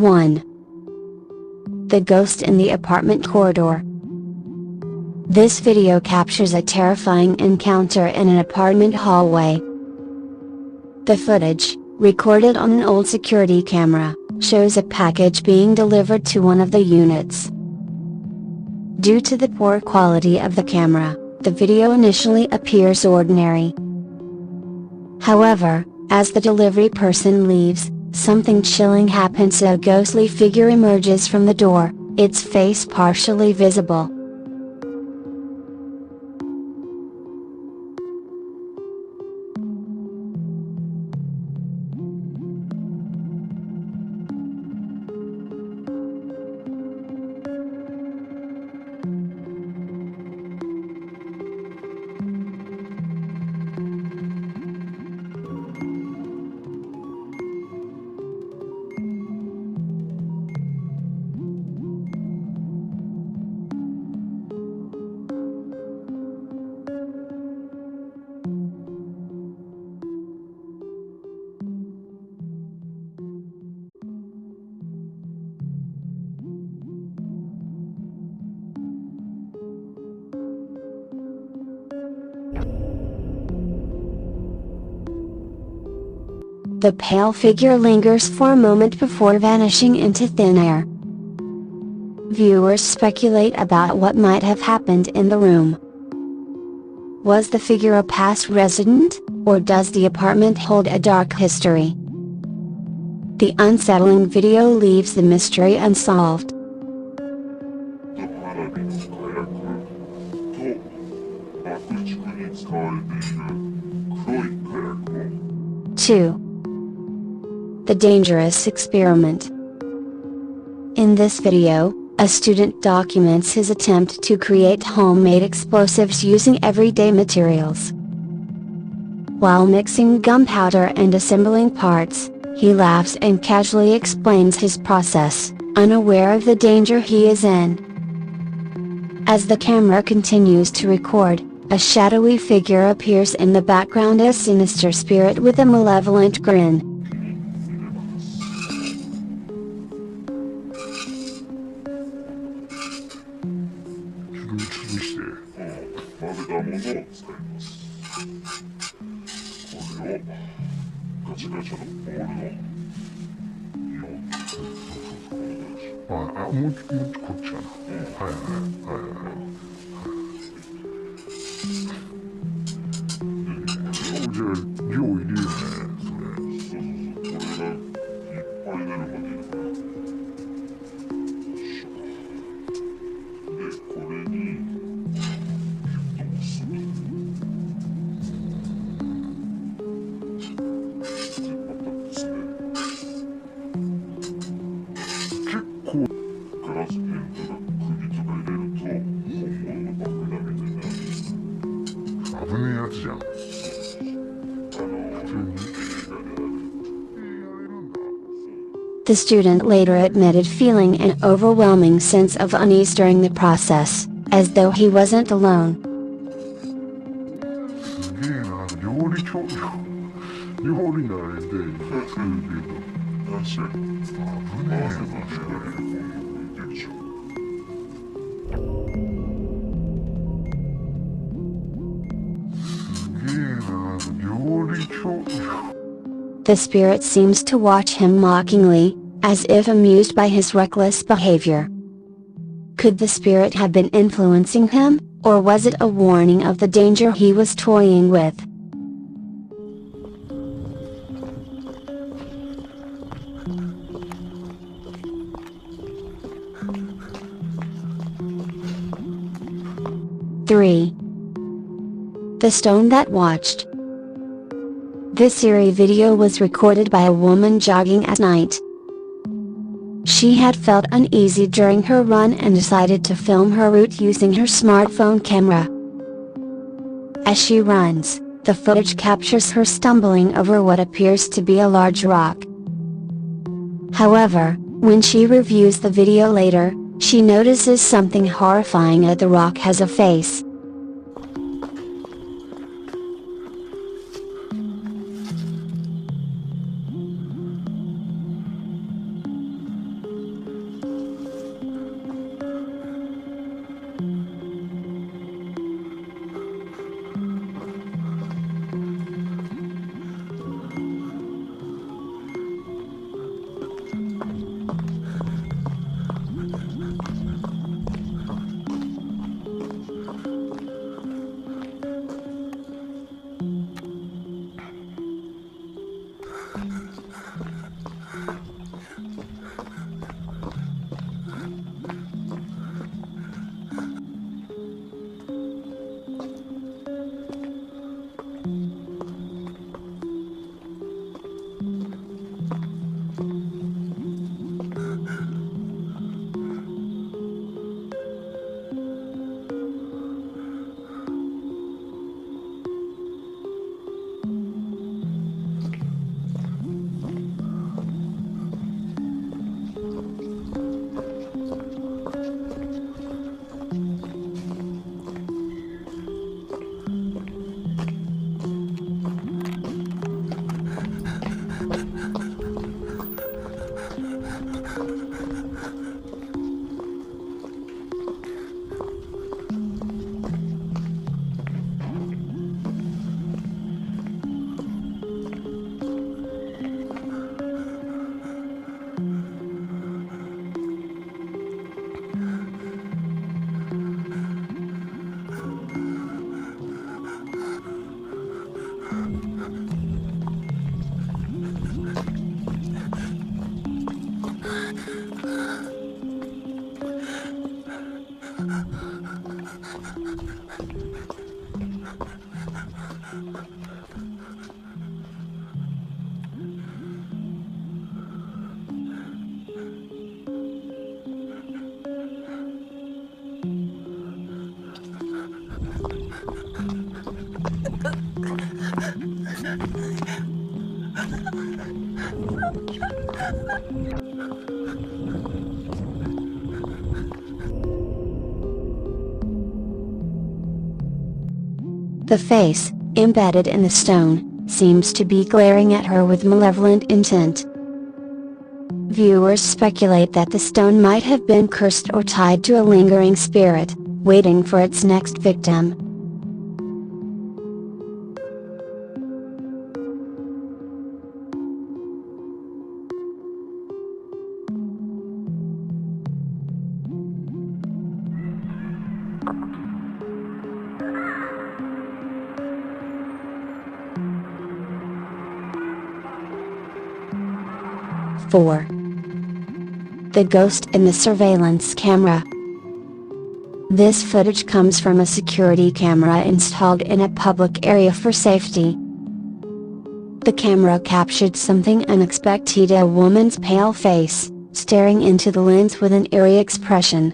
1. The ghost in the apartment corridor. This video captures a terrifying encounter in an apartment hallway. The footage, recorded on an old security camera, shows a package being delivered to one of the units. Due to the poor quality of the camera, the video initially appears ordinary. However, as the delivery person leaves, something chilling happens. A ghostly figure emerges from the door, its face partially visible. The pale figure lingers for a moment before vanishing into thin air. Viewers speculate about what might have happened in the room. Was the figure a past resident, or does the apartment hold a dark history? The unsettling video leaves the mystery unsolved. Two. The dangerous experiment. In this video, a student documents his attempt to create homemade explosives using everyday materials. While mixing gunpowder and assembling parts, he laughs and casually explains his process, unaware of the danger he is in. As the camera continues to record, a shadowy figure appears in the background, a sinister spirit with a malevolent grin. The student later admitted feeling an overwhelming sense of unease during the process, as though he wasn't alone. The spirit seems to watch him mockingly, as if amused by his reckless behavior. Could the spirit have been influencing him, or was it a warning of the danger he was toying with? Three. The stone that watched. This eerie video was recorded by a woman jogging at night. She had felt uneasy during her run and decided to film her route using her smartphone camera. As she runs, the footage captures her stumbling over what appears to be a large rock. However, when she reviews the video later, she notices something horrifying: that the rock has a face. The face, embedded in the stone, seems to be glaring at her with malevolent intent. Viewers speculate that the stone might have been cursed or tied to a lingering spirit, waiting for its next victim. Four. The ghost in the surveillance camera. This footage comes from a security camera installed in a public area for safety. The camera captured something unexpected: a woman's pale face, staring into the lens with an eerie expression.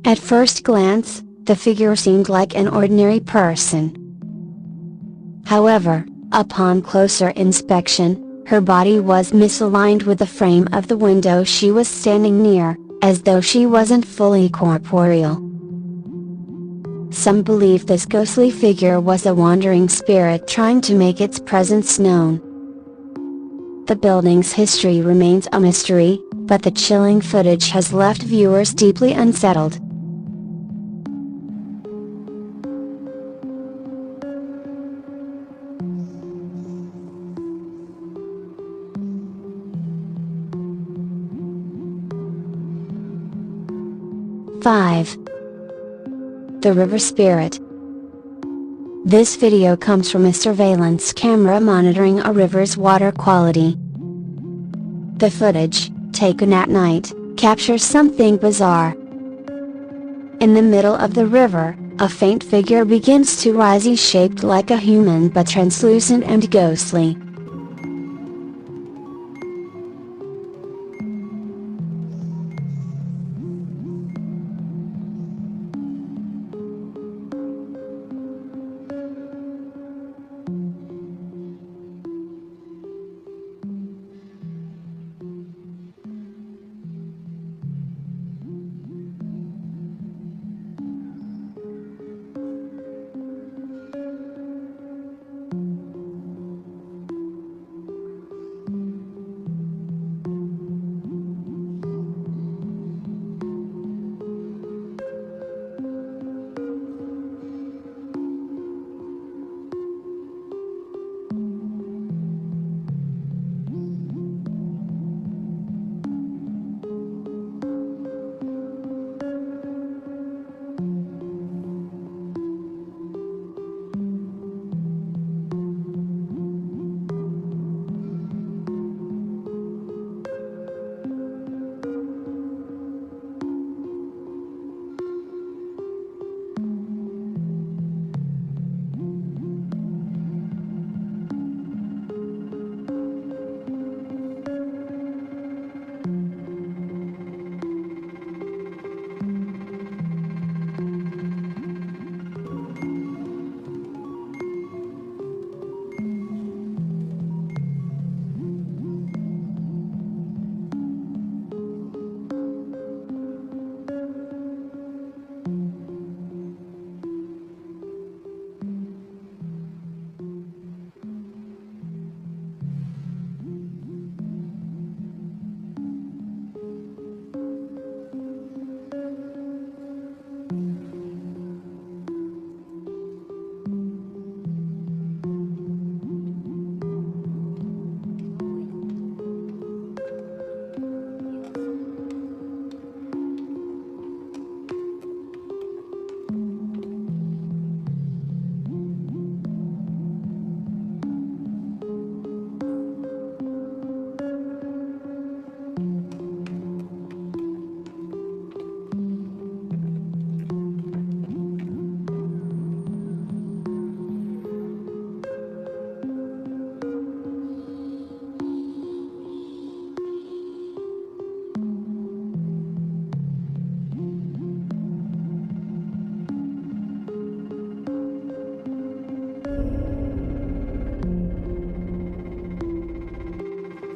At first glance, the figure seemed like an ordinary person. However, upon closer inspection, her body was misaligned with the frame of the window she was standing near, as though she wasn't fully corporeal. Some believe this ghostly figure was a wandering spirit trying to make its presence known. The building's history remains a mystery, but the chilling footage has left viewers deeply unsettled. Five. The River Spirit. This video comes from a surveillance camera monitoring a river's water quality. The footage, taken at night, captures something bizarre. In the middle of the river, a faint figure begins to rise, shaped like a human but translucent and ghostly.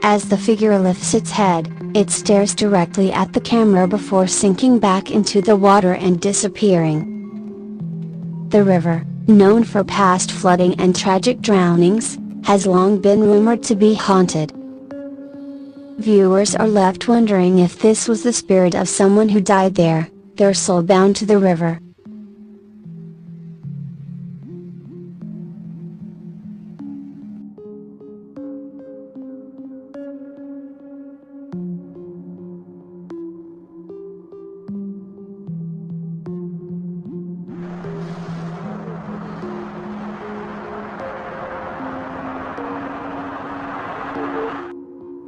As the figure lifts its head, it stares directly at the camera before sinking back into the water and disappearing. The river, known for past flooding and tragic drownings, has long been rumored to be haunted. Viewers are left wondering if this was the spirit of someone who died there, their soul bound to the river.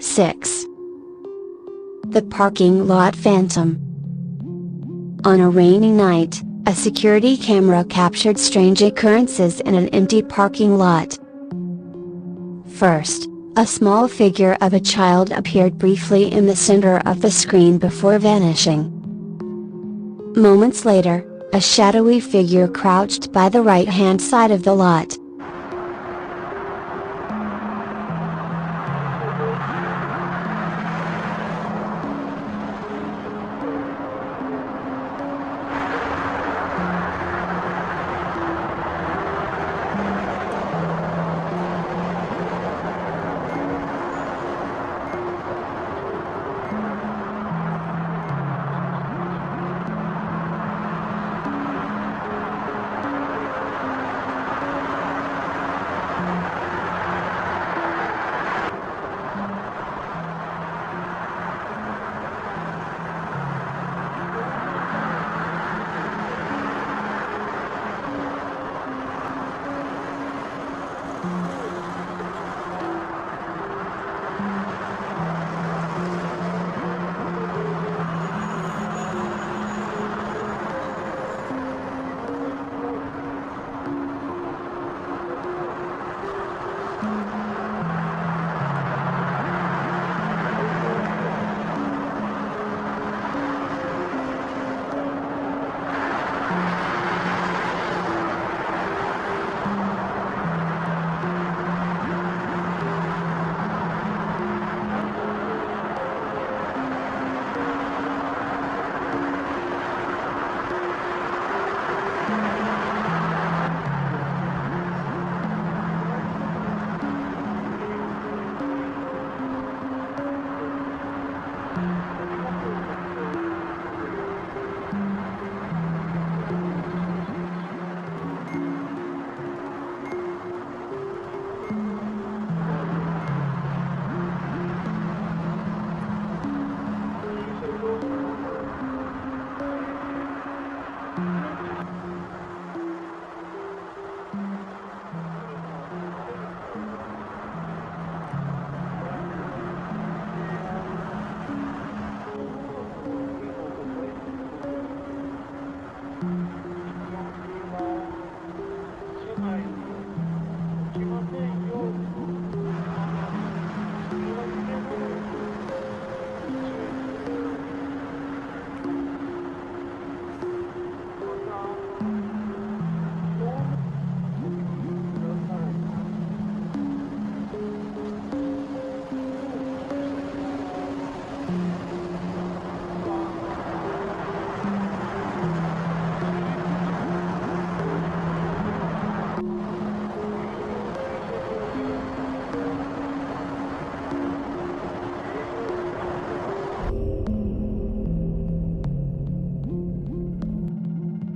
Six. The parking lot phantom. On a rainy night, a security camera captured strange occurrences in an empty parking lot. First, a small figure of a child appeared briefly in the center of the screen before vanishing. Moments later, a shadowy figure crouched by the right-hand side of the lot.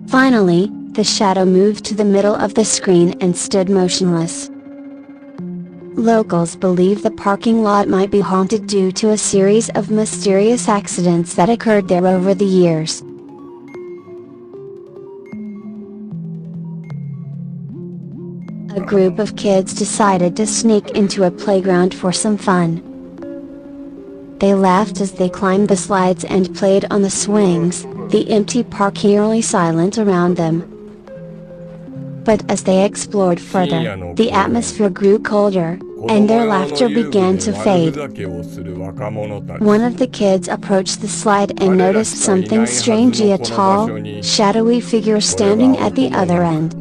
Finally, the shadow moved to the middle of the screen and stood motionless. Locals believe the parking lot might be haunted due to a series of mysterious accidents that occurred there over the years. A group of kids decided to sneak into a playground for some fun. They laughed as they climbed the slides and played on the swings, the empty park eerily silent around them. But as they explored further, the atmosphere grew colder, and their laughter began to fade. One of the kids approached the slide and noticed something strange: a tall, shadowy figure standing at the other end.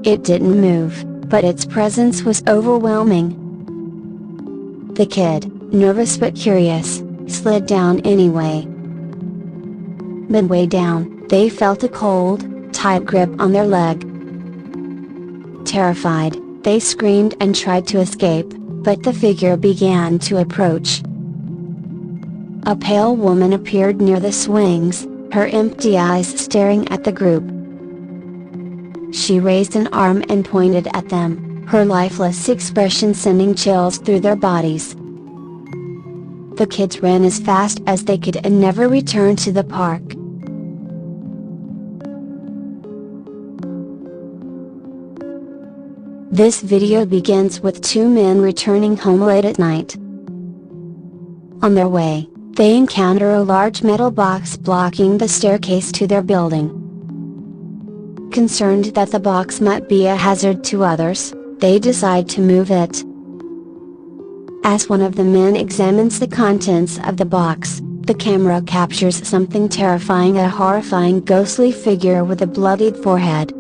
It didn't move, but its presence was overwhelming. The kid, nervous but curious, slid down anyway. Midway down, they felt a cold, tight grip on their leg. Terrified, they screamed and tried to escape, but the figure began to approach. A pale woman appeared near the swings, her empty eyes staring at the group. She raised an arm and pointed at them, her lifeless expression sending chills through their bodies. The kids ran as fast as they could and never returned to the park. This video begins with two men returning home late at night. On their way, they encounter a large metal box blocking the staircase to their building. Concerned that the box might be a hazard to others, they decide to move it. As one of the men examines the contents of the box, the camera captures something terrifying: a horrifying ghostly figure with a bloodied forehead.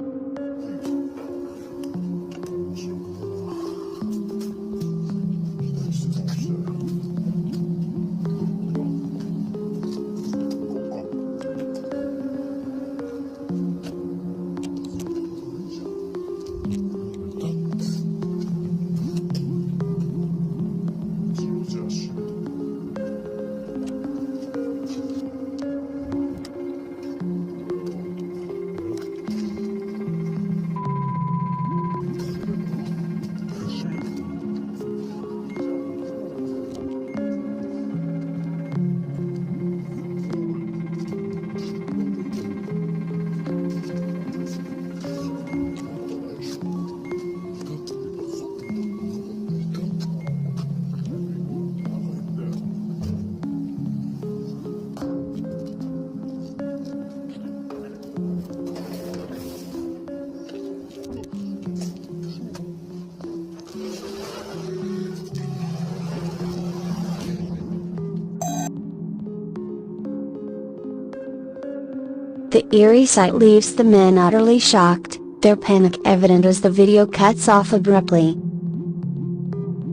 The eerie sight leaves the men utterly shocked, their panic evident as the video cuts off abruptly.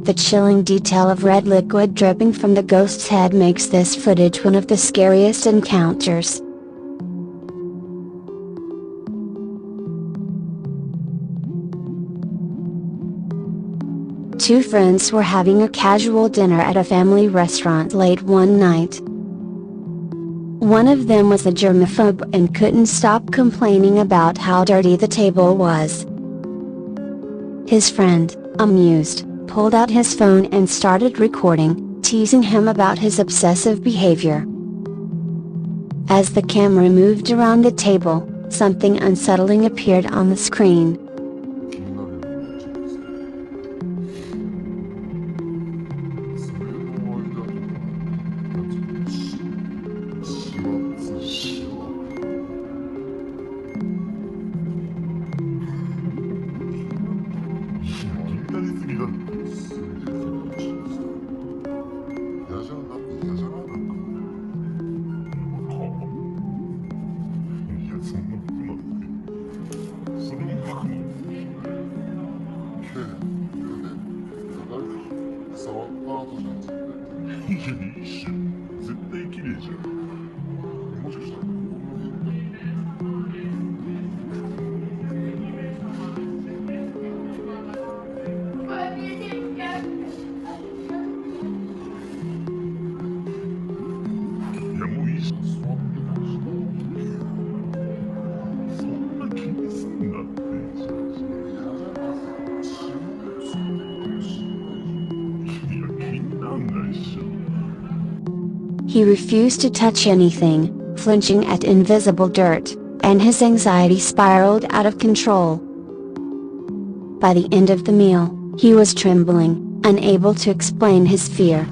The chilling detail of red liquid dripping from the ghost's head makes this footage one of the scariest encounters. Two friends were having a casual dinner at a family restaurant late one night. One of them was a germaphobe and couldn't stop complaining about how dirty the table was. His friend, amused, pulled out his phone and started recording, teasing him about his obsessive behavior. As the camera moved around the table, something unsettling appeared on the screen. He refused to touch anything, flinching at invisible dirt, and his anxiety spiraled out of control. By the end of the meal, he was trembling, unable to explain his fear.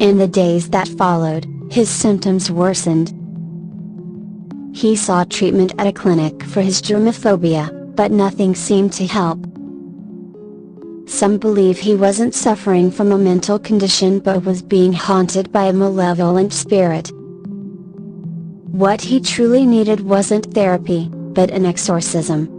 In the days that followed, his symptoms worsened. He sought treatment at a clinic for his germophobia, but nothing seemed to help. Some believe he wasn't suffering from a mental condition but was being haunted by a malevolent spirit. What he truly needed wasn't therapy, but an exorcism.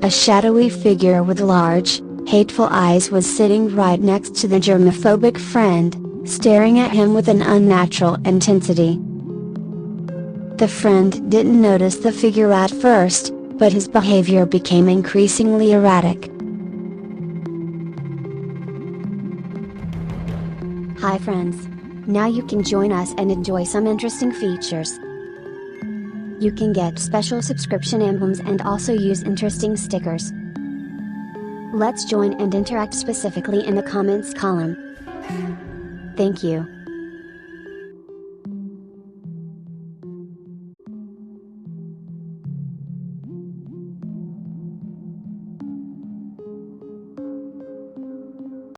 A shadowy figure with large, hateful eyes was sitting right next to the germophobic friend, staring at him with an unnatural intensity. The friend didn't notice the figure at first, but his behavior became increasingly erratic. Hi friends! Now you can join us and enjoy some interesting features. You can get special subscription emblems and also use interesting stickers. Let's join and interact specifically in the comments column. Thank you.